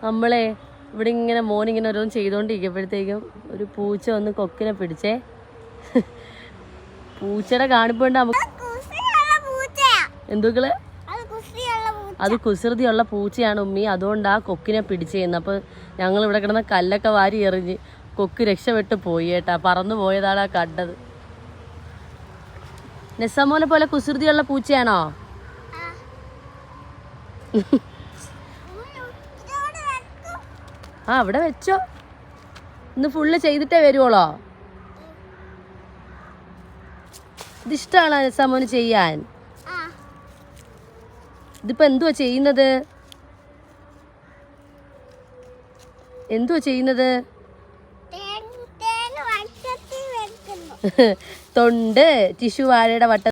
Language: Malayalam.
നമ്മളെ ഇവിടെ ഇങ്ങനെ മോനിങ്ങനെ ഓരോന്ന് ചെയ്തോണ്ടിരിക്കുമ്പോഴത്തേക്കും ഒരു പൂച്ച വന്ന് കൊക്കിനെ പിടിച്ചേ. പൂച്ചയുടെ കാണിപ്പോണ്ട് നമുക്ക് എന്തുക്കള് അത് കുസൃതിയുള്ള പൂച്ചയാണ് ഉമ്മി, അതുകൊണ്ട് ആ കൊക്കിനെ പിടിച്ചേന്ന്. അപ്പോൾ ഞങ്ങൾ ഇവിടെ കിടന്ന കല്ലൊക്കെ വാരി എറിഞ്ഞ് കൊക്ക് രക്ഷപ്പെട്ട് പോയി കേട്ടാ. പറന്നു പോയതാണ് ആ കണ്ടത്. നെസമോനെ പോലെ കുസൃതിയുള്ള പൂച്ചയാണോ? ആ അവിടെ വെച്ചോ, ഇന്ന് ഫുള്ള് ചെയ്തിട്ടേ വരുവോളോ. ഇതിഷ്ടാണോ നെസമോന് ചെയ്യാൻ? ഇതിപ്പോ എന്തുവാ ചെയ്യുന്നത്? എന്തുവാ ചെയ്യുന്നത്? തൊണ്ട് ടിഷ്യൂ വാഴയുടെ വട്ട